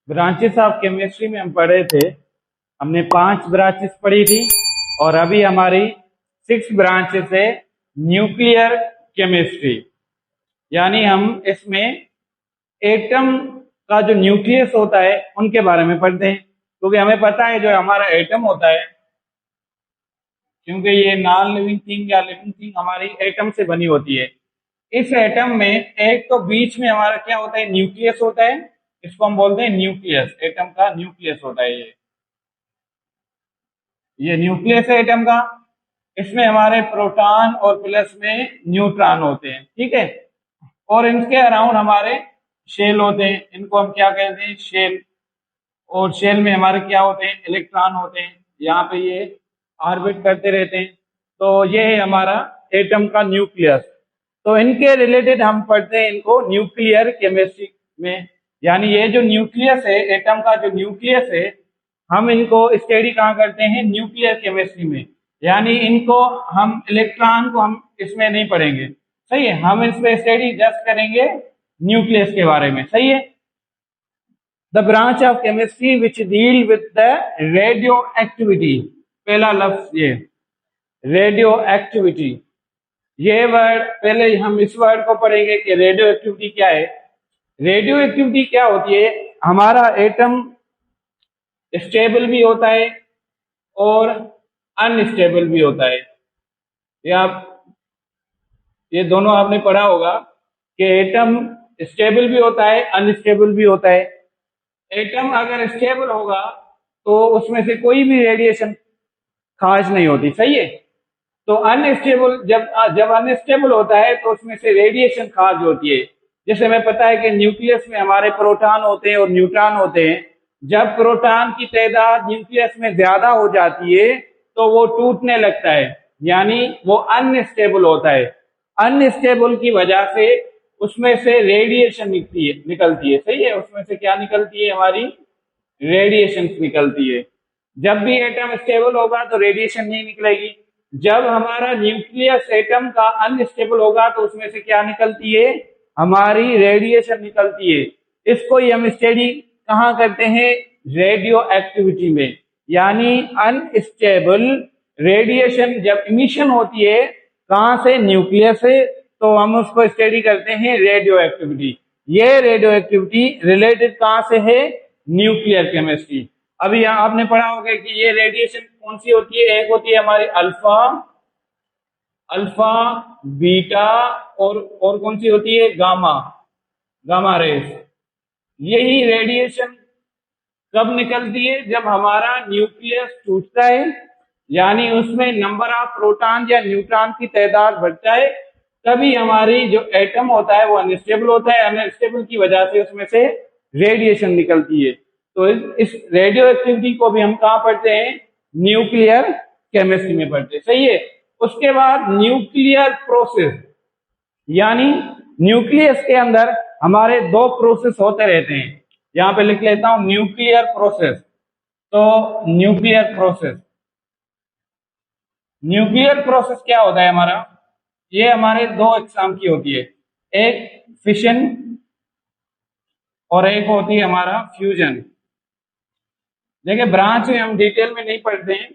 Branches of chemistry में हम पढ़े थे। हमने 5 ब्रांचेस पढ़ी थी और अभी हमारी 6 ब्रांचेस है न्यूक्लियर केमिस्ट्री। यानी हम इसमें एटम का जो न्यूक्लियस होता है उनके बारे में पढ़ते हैं, क्योंकि हमें पता है जो हमारा एटम होता है, क्योंकि ये नॉन लिविंग थिंग या लिविंग थिंग हमारी एटम से बनी होती है। इस एटम में एक तो बीच में हमारा क्या होता है, न्यूक्लियस होता है। इसको हम बोलते हैं न्यूक्लियस, एटम का न्यूक्लियस होता है ये न्यूक्लियस है एटम का। इसमें हमारे प्रोटॉन और प्लस में न्यूट्रॉन होते हैं, ठीक है। और इनके अराउंड हमारे शेल होते हैं, इनको हम क्या कहते हैं, शेल। और शेल में हमारे क्या होते हैं, इलेक्ट्रॉन होते हैं, यहाँ पे ये ऑर्बिट करते रहते हैं। तो ये है हमारा एटम का न्यूक्लियस। तो इनके रिलेटेड हम पढ़ते हैं इनको न्यूक्लियर केमिस्ट्री में। यानी ये जो न्यूक्लियस है, एटम का जो न्यूक्लियस है, हम इनको स्टडी कहाँ करते हैं, न्यूक्लियर केमिस्ट्री में। यानी इनको हम इलेक्ट्रॉन को हम इसमें नहीं पढ़ेंगे, सही है। हम इसमें स्टडी जस्ट करेंगे न्यूक्लियस के बारे में, सही है। The branch of chemistry which deal with the radio activity. पहला लफ्ज ये रेडियो एक्टिविटी। ये वर्ड पहले हम इस वर्ड को पढ़ेंगे कि रेडियो एक्टिविटी क्या है। रेडियो एक्टिविटी क्या होती है, हमारा एटम स्टेबल भी होता है और अनस्टेबल भी होता है। ये दोनों आपने पढ़ा होगा कि एटम स्टेबल भी होता है, अनस्टेबल भी होता है। एटम अगर स्टेबल होगा तो उसमें से कोई भी रेडिएशन खास नहीं होती, सही है। तो अनस्टेबल जब अनस्टेबल होता है तो उसमें से रेडिएशन खास होती है। जैसे हमें पता है कि न्यूक्लियस में हमारे प्रोटॉन होते हैं और न्यूट्रॉन होते हैं। जब प्रोटॉन की तादाद न्यूक्लियस में ज्यादा हो जाती है तो वो टूटने लगता है, यानी वो अनस्टेबल होता है। अनस्टेबल की वजह से उसमें से रेडिएशन निकलती है, सही है। उसमें से क्या निकलती है, हमारी रेडिएशन निकलती है। जब भी एटम स्टेबल होगा तो रेडिएशन नहीं निकलेगी। जब हमारा न्यूक्लियस एटम का अनस्टेबल होगा तो उसमें से क्या निकलती है, हमारी रेडिएशन निकलती है। इसको ही हम स्टडी कहाँ करते हैं, रेडियो एक्टिविटी में। यानी अनस्टेबल रेडिएशन जब इमिशन होती है कहाँ से, न्यूक्लियस से, तो हम उसको स्टडी करते हैं रेडियो एक्टिविटी। ये रेडियो एक्टिविटी रिलेटेड कहाँ से है, न्यूक्लियर केमिस्ट्री। अभी यहाँ आपने पढ़ा होगा कि ये रेडिएशन कौन सी होती है, एक होती है हमारी अल्फा बीटा और कौन सी होती है, गामा रेस। यही रेडिएशन कब निकलती है, जब हमारा न्यूक्लियस टूटता है, यानी उसमें नंबर ऑफ प्रोटॉन या न्यूट्रॉन की तादाद बढ़ता है, तभी हमारी जो एटम होता है वो अनस्टेबल होता है। अनस्टेबल की वजह से उसमें से रेडिएशन निकलती है। तो इस रेडियो एक्टिविटी को भी हम कहाँ पढ़ते हैं, न्यूक्लियर केमिस्ट्री में पढ़ते हैं, सही है। उसके बाद न्यूक्लियर प्रोसेस, यानी न्यूक्लियस के अंदर हमारे 2 प्रोसेस होते रहते हैं। यहाँ पे लिख लेता हूं न्यूक्लियर प्रोसेस। तो न्यूक्लियर प्रोसेस क्या होता है हमारा, ये हमारे 2 एग्जाम की होती है, एक फिशन और एक होती है हमारा फ्यूजन। देखिए ब्रांच में हम डिटेल में नहीं पढ़ते हैं,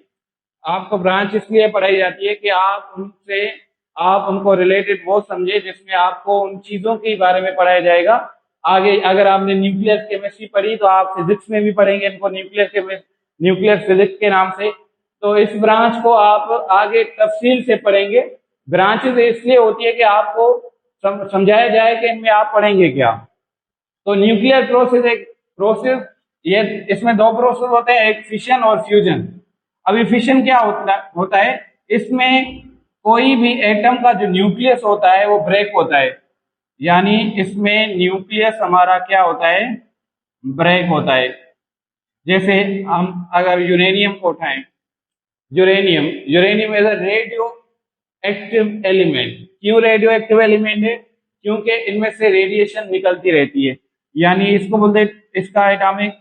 आपको ब्रांच इसलिए पढ़ाई जाती है कि आप उनको रिलेटेड वो समझे जिसमें आपको उन चीजों के बारे में पढ़ाया जाएगा। आगे अगर आपने न्यूक्लियर केमिस्ट्री पढ़ी तो आप फिजिक्स में भी पढ़ेंगे इनको, न्यूक्लियर फिजिक्स के नाम से। तो इस ब्रांच को आप आगे तफसील से पढ़ेंगे। ब्रांचेस इसलिए होती है कि आपको समझाया जाए कि इनमें आप पढ़ेंगे क्या। तो न्यूक्लियर प्रोसेस एक प्रोसेस, ये इसमें 2 प्रोसेस होते हैं, एक फिशन और फ्यूजन। अभी फिशन क्या होता है, इसमें कोई भी एटम का जो न्यूक्लियस होता है वो ब्रेक होता है। यानी इसमें न्यूक्लियस हमारा क्या होता है, ब्रेक होता है। जैसे हम अगर यूरेनियम को उठाएं, uranium is a radio active element. क्यों रेडियो एक्टिव एलिमेंट है, क्योंकि इनमें से रेडिएशन निकलती रहती है। यानी इसको बोलते हैं, इसका एटॉमिक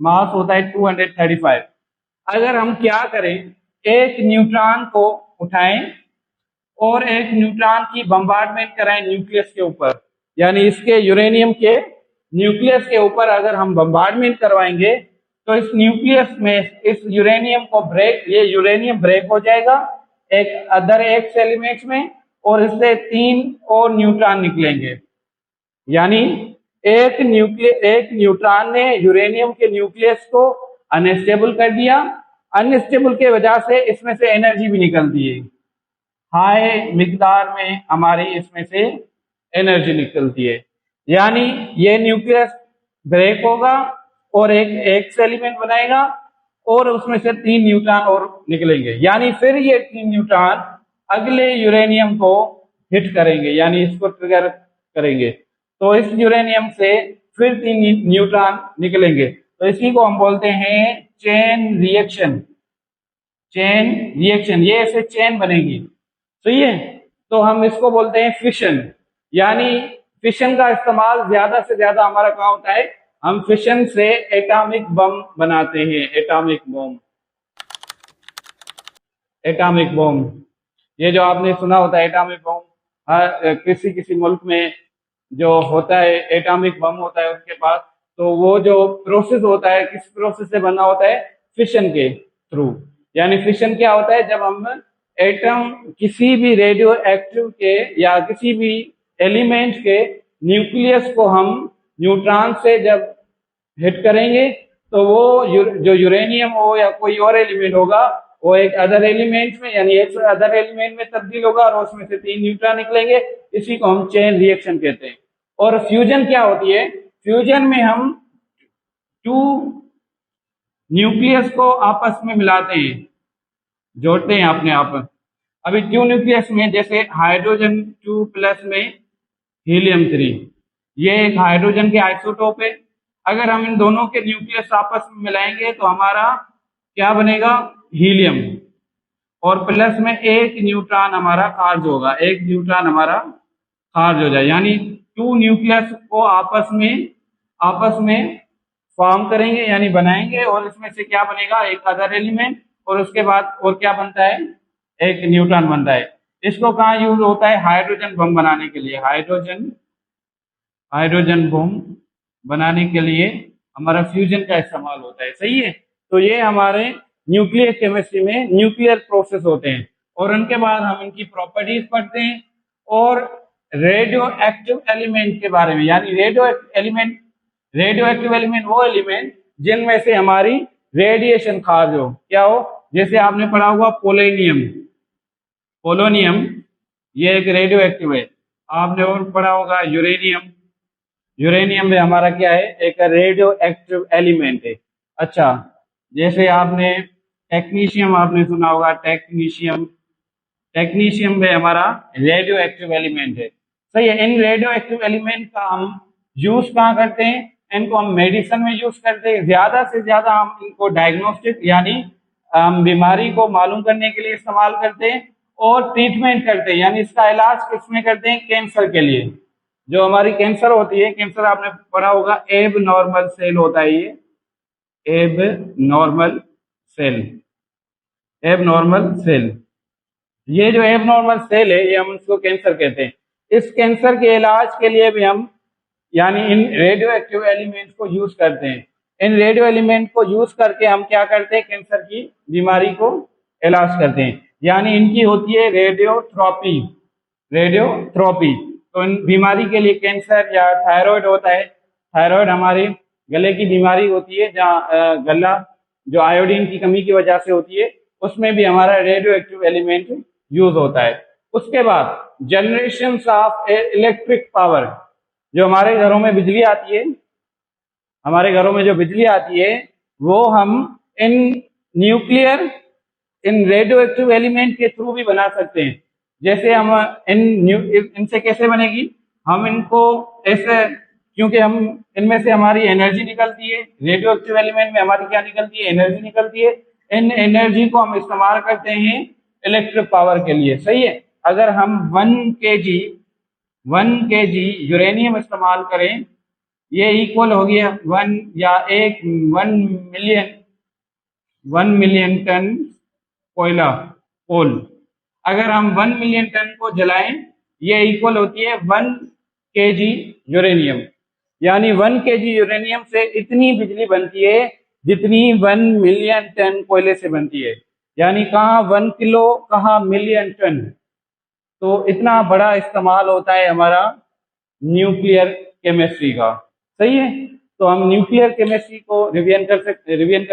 मास होता है 235। अगर हम क्या करें, एक न्यूट्रॉन को उठाएं और एक न्यूट्रॉन की बम्बार्डमेंट कराएं न्यूक्लियस के ऊपर, यानी इसके यूरेनियम के न्यूक्लियस के ऊपर अगर हम बम्बार्डमेंट करवाएंगे तो इस न्यूक्लियस में इस यूरेनियम को ये यूरेनियम ब्रेक हो जाएगा एक अदर एक्स एलिमेंट्स में, और इससे 3 और न्यूट्रॉन निकलेंगे। यानी एक न्यूट्रॉन ने यूरेनियम के न्यूक्लियस को अनस्टेबल कर दिया। अनस्टेबल के वजह से इसमें से एनर्जी भी निकलती है, हाई मिकदार में हमारी इसमें से एनर्जी निकलती है। यानी ये न्यूक्लियस ब्रेक होगा और एक एलिमेंट बनाएगा और उसमें से 3 न्यूट्रॉन और निकलेंगे। यानी फिर ये 3 न्यूट्रॉन अगले यूरेनियम को हिट करेंगे, यानी इसको ट्रिगर करेंगे, तो इस यूरेनियम से फिर 3 न्यूट्रॉन निकलेंगे। तो इसी को हम बोलते हैं चेन रिएक्शन। चेन रिएक्शन, ये ऐसे चेन बनेगी, सही है। तो हम इसको बोलते हैं फिशन। यानी फिशन का इस्तेमाल ज्यादा से ज्यादा हमारा कहाँ होता है, हम फिशन से एटॉमिक बम बनाते हैं। एटॉमिक बम, एटॉमिक बम, ये जो आपने सुना होता है एटॉमिक बम, हर किसी मुल्क में जो होता है एटॉमिक बम होता है उसके पास, तो वो जो प्रोसेस होता है किस प्रोसेस से बना होता है, फिशन के थ्रू। यानी फिशन क्या होता है, जब हम एटम किसी भी रेडियो एक्टिव के या किसी भी एलिमेंट के न्यूक्लियस को हम न्यूट्रॉन से जब हिट करेंगे तो वो जो यूरेनियम हो या कोई और एलिमेंट होगा वो एक अदर एलिमेंट में, यानी एक अदर एलिमेंट में तब्दील होगा और उसमें से 3 न्यूट्रॉन निकलेंगे। इसी को हम चेन रिएक्शन कहते हैं। और फ्यूजन क्या होती है, फ्यूजन में हम 2 न्यूक्लियस को आपस में मिलाते हैं, जोड़ते हैं अपने आप। अभी 2 न्यूक्लियस में जैसे हाइड्रोजन 2 प्लस में हीलियम 3, ये एक हाइड्रोजन के आइसोटोप है। अगर हम इन दोनों के न्यूक्लियस आपस में मिलाएंगे तो हमारा क्या बनेगा, हीलियम, और प्लस में 1 न्यूट्रॉन हमारा खारिज होगा, 1 न्यूट्रॉन हमारा खारिज हो जाए। यानी 2 न्यूक्लियस को आपस में फॉर्म करेंगे, यानी बनाएंगे, और इसमें से क्या बनेगा, एक अदर एलिमेंट, और उसके बाद और क्या बनता है, एक न्यूट्रॉन बनता है। इसको कहाँ यूज होता है, हाइड्रोजन बम बनाने के लिए। हाइड्रोजन बम बनाने के लिए हमारा फ्यूजन का इस्तेमाल होता है, सही है। तो ये हमारे न्यूक्लियर केमिस्ट्री में न्यूक्लियर प्रोसेस होते हैं, और उनके बाद हम इनकी प्रॉपर्टीज पढ़ते हैं और रेडियो एक्टिव एलिमेंट के बारे में। यानी रेडियो एक्टिव एलिमेंट वो एलिमेंट जिनमें से हमारी रेडिएशन खारिज हो, क्या हो, जैसे आपने पढ़ा होगा पोलोनियम, ये एक रेडियो एक्टिव है। आपने और पढ़ा होगा यूरेनियम में हमारा क्या है, एक रेडियो एक्टिव एलिमेंट है। अच्छा, जैसे आपने टेक्नीशियम आपने सुना होगा, टेक्नीशियम में हमारा रेडियो एक्टिव एलिमेंट है, सही है। इन रेडियो एक्टिव एलिमेंट का हम यूज कहाँ करते हैं, इनको हम मेडिसिन में यूज करते हैं। ज्यादा से ज्यादा हम इनको डायग्नोस्टिक यानी बीमारी को मालूम करने के लिए इस्तेमाल करते हैं, और ट्रीटमेंट करते हैं, यानी इसका इलाज किसमें करते हैं, कैंसर के लिए। जो हमारी कैंसर होती है, कैंसर आपने पढ़ा होगा एब नॉर्मल सेल होता है, ये एब नॉर्मल सेल, ये जो एब नॉर्मल सेल है, ये हम इसको कैंसर कहते हैं। इस कैंसर के इलाज के लिए भी हम यानी इन रेडियो एक्टिव एलिमेंट को यूज करते हैं। इन रेडियो एलिमेंट को यूज करके हम क्या करते हैं, कैंसर की बीमारी को इलाज करते हैं। यानी इनकी होती है रेडियोथेरेपी। तो इन बीमारी के लिए कैंसर या थायराइड होता है, थायराइड हमारी गले की बीमारी होती है, जहाँ गला जो आयोडीन की कमी की वजह से होती है, उसमें भी हमारा रेडियो एक्टिव एलिमेंट यूज होता है। उसके बाद जनरेशन ऑफ इलेक्ट्रिक पावर, जो हमारे घरों में बिजली आती है, हमारे घरों में जो बिजली आती है वो हम इन रेडियो एक्टिव एलिमेंट के थ्रू भी बना सकते हैं। जैसे हम इनसे कैसे बनेगी, हम इनको ऐसे, क्योंकि हम इनमें से हमारी एनर्जी निकलती है, रेडियो एक्टिव एलिमेंट में हमारी क्या निकलती है, एनर्जी निकलती है। इन एनर्जी को हम इस्तेमाल करते हैं इलेक्ट्रिक पावर के लिए, सही है। अगर हम 1 kg यूरेनियम इस्तेमाल करें, ये इक्वल हो गया 1 मिलियन टन कोल। अगर हम 1 मिलियन टन को जलाएं, ये इक्वल होती है 1 kg यूरेनियम। यानी 1 kg यूरेनियम से इतनी बिजली बनती है जितनी 1 मिलियन टन कोयले से बनती है। यानी कहाँ 1 किलो, कहाँ मिलियन टन। तो इतना बड़ा इस्तेमाल होता है हमारा न्यूक्लियर केमिस्ट्री का। सही है। तो हम न्यूक्लियर केमिस्ट्री को रिवीजन कर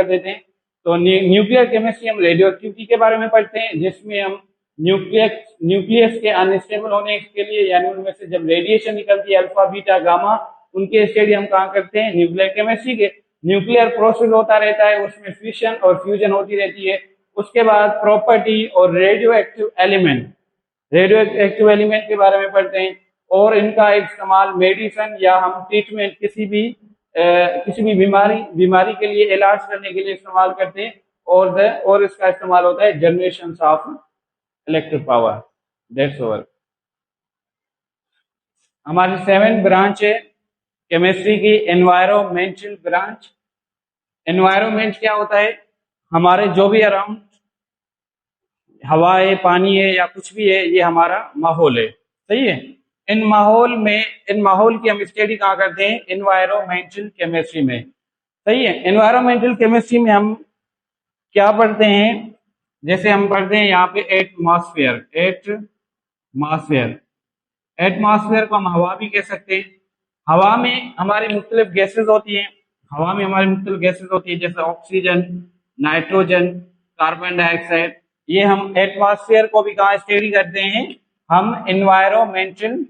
देते हैं। तो न्यूक्लियर केमिस्ट्री हम रेडियो एक्टिविटी के बारे में पढ़ते हैं, जिसमें हम न्यूक्लियस के अनस्टेबल होने के लिए, यानी उनमें से जब रेडिएशन निकलती है अल्फा बीटा गामा, उनके स्टडी हम कहाँ करते हैं, न्यूक्लियर केमिस्ट्री के। न्यूक्लियर प्रोसेस होता रहता है, उसमें फिशन और फ्यूजन होती रहती है। उसके बाद प्रॉपर्टी और रेडियो एक्टिव एलिमेंट के बारे में पढ़ते हैं, और इनका इस्तेमाल मेडिसिन या हम ट्रीटमेंट किसी भी बीमारी के लिए इलाज करने के लिए इस्तेमाल करते हैं। और इसका इस्तेमाल होता है generation of electric power. That's all. हमारी 7th ब्रांच है केमिस्ट्री की, एनवायरमेंटल ब्रांच। एनवायरमेंट क्या होता है, हमारे जो भी अराउंड हवा है, पानी है या कुछ भी है, ये हमारा माहौल है। सही है। इन माहौल की हम स्टडी कहाँ करते हैं, एनवायरमेंटल केमिस्ट्री में। सही है। एनवायरमेंटल केमिस्ट्री में हम क्या पढ़ते हैं, जैसे हम पढ़ते हैं यहाँ पे एटमॉस्फेयर को हम हवा भी कह सकते हैं। हवा में हमारी मुख्तलिफ गैसेज होती हैं। जैसे ऑक्सीजन, नाइट्रोजन, कार्बन डाइऑक्साइड। ये हम एटमॉस्फेयर को भी कहाँ स्टडी करते हैं, हम एनवायरमेंटल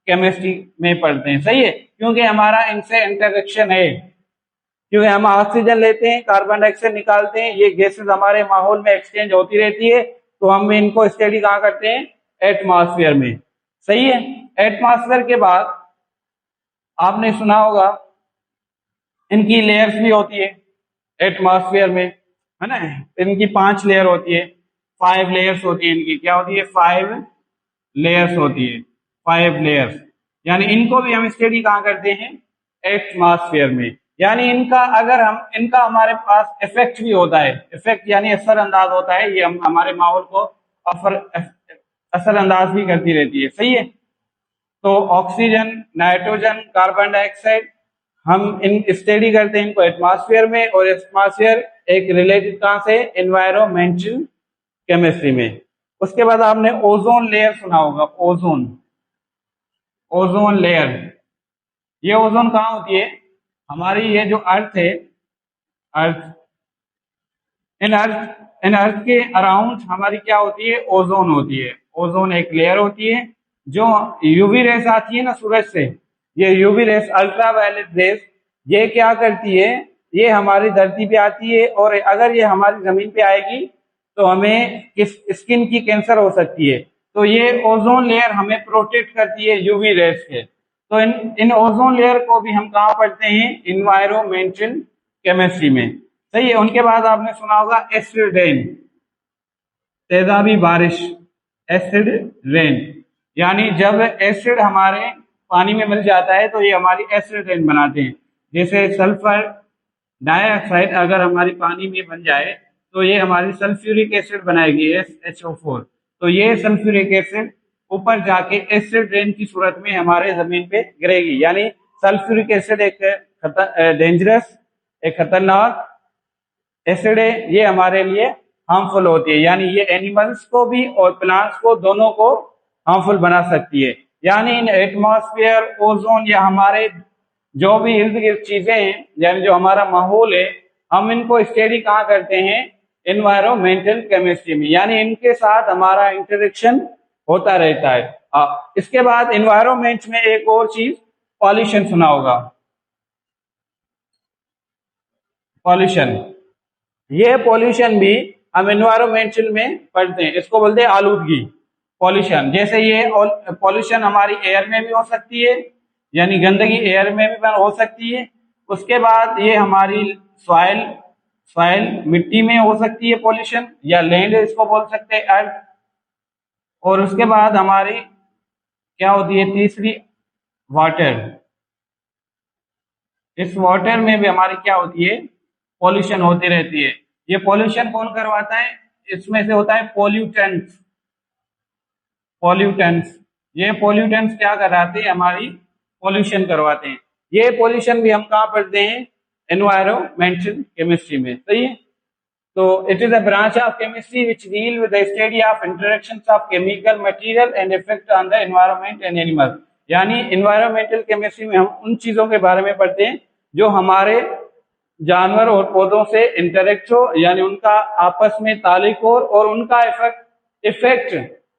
केमिस्ट्री में पढ़ते हैं। सही है। क्योंकि हमारा इनसे इंटरेक्शन है, क्योंकि हम ऑक्सीजन लेते हैं, कार्बन डाइऑक्साइड निकालते हैं, ये गैसेज हमारे माहौल में एक्सचेंज होती रहती है। तो हम इनको स्टडी कहाँ करते हैं, एटमॉस्फेयर में। सही है। एटमॉस्फेयर के बाद आपने सुना होगा इनकी लेयर्स भी होती है एटमॉस्फेयर में, है ना। इनकी 5 लेयर होती है, 5 लेयर्स होती है इनकी। क्या होती है, 5 लेयर्स होती है, 5 लेयर्स। यानी इनको भी हम स्टडी कहाँ करते हैं, एटमॉस्फेयर में। यानी इनका हमारे पास इफेक्ट भी होता है। इफेक्ट यानी असरअंदाज होता है, ये हमारे माहौल को असरअंदाज भी करती रहती है। सही है। तो ऑक्सीजन, नाइट्रोजन, कार्बन डाइऑक्साइड हम इन स्टडी करते हैं इनको एटमॉस्फेयर में, और एटमॉस्फेयर एक रिलेटेड कहाँ से, एनवायरमेंटल केमिस्ट्री में। उसके बाद आपने ओजोन लेयर सुना होगा, ओजोन लेयर। ये ओजोन कहाँ होती है, हमारी ये जो अर्थ है, इन अर्थ के अराउंड हमारी क्या होती है, ओजोन होती है। ओजोन एक लेयर होती है। जो यूवी रेस आती है ना सूरज से, ये UV rays, ultraviolet rays, ये क्या करती है, ये हमारी धरती पे आती है, और अगर ये हमारी जमीन पे आएगी तो हमें स्किन की कैंसर हो सकती है। तो ये ओजोन लेयर हमें प्रोटेक्ट करती है यूवी रेस के। तो इन ओजोन लेयर को भी हम कहाँ पढ़ते हैं, इन्वायरमेंटल केमिस्ट्री में। सही है। उनके बाद आपने सुना होगा एसिड रेन, तेजाबी बारिश, एसिड रेन। यानी जब एसिड हमारे पानी में मिल जाता है तो ये हमारी एसिड रेन बनाते हैं। जैसे सल्फर डाइऑक्साइड अगर हमारी पानी में बन जाए तो ये हमारी सल्फ्यूरिक एसिड बनाएगी, SHO4। तो ये सल्फ्यूरिक एसिड ऊपर जाके एसिड रेन की सूरत में हमारे जमीन पे गिरेगी। यानी सल्फ्यूरिक एसिड एक डेंजरस, एक खतरनाक एसिड है, ये हमारे लिए हार्मफुल होती है। यानी ये एनिमल्स को भी और प्लांट्स को, दोनों को हार्मफुल बना सकती है। यानी इन एटमॉस्फेयर, ओजोन या हमारे जो भी इर्द गिर्द चीजें हैं, यानी जो हमारा माहौल है, हम इनको स्टडी कहाँ करते हैं, एनवायरमेंटल केमिस्ट्री में। यानी इनके साथ हमारा इंटरेक्शन होता रहता है। इसके बाद एनवायरमेंट में एक और चीज, पॉल्यूशन सुना होगा। पॉल्यूशन, ये पॉल्यूशन भी हम एनवायरमेंटल में पढ़ते हैं, इसको बोलते हैं आलूदगी, पॉल्यूशन। जैसे ये पॉल्यूशन हमारी एयर में भी हो सकती है, यानी गंदगी एयर में भी हो सकती है। उसके बाद ये हमारी सॉइल मिट्टी में हो सकती है पॉल्यूशन, या लैंड इसको बोल सकते हैं, अर्थ। और उसके बाद हमारी क्या होती है, तीसरी, वाटर। इस वाटर में भी हमारी क्या होती है, पॉल्यूशन होती रहती है। ये पॉल्यूशन कौन करवाता है, इसमें से होता है पोल्यूटेंट्स। ये पोल्यूटेंट्स क्या कराते हैं, हमारी पॉल्यूशन करवाते हैं। ये पोल्यूशन भी हम कहाँ पढ़ते हैं? एनवायरमेंटल केमिस्ट्री में, सही है। तो it is a branch of chemistry which deal with the study of interactions of chemical material and effect on the environment and animal. यानी एनवायरमेंटल केमिस्ट्री में हम उन चीजों के बारे में पढ़ते हैं जो हमारे जानवर और पौधों से इंटरेक्ट हो, यानी उनका आपस में ताल्लुक हो, और उनका इफेक्ट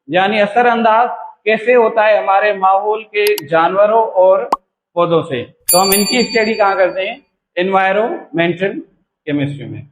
यानी असरअंदाज कैसे होता है हमारे माहौल के जानवरों और पौधों से। तो हम इनकी स्टडी कहाँ करते हैं? एनवायरमेंटल केमिस्ट्री में।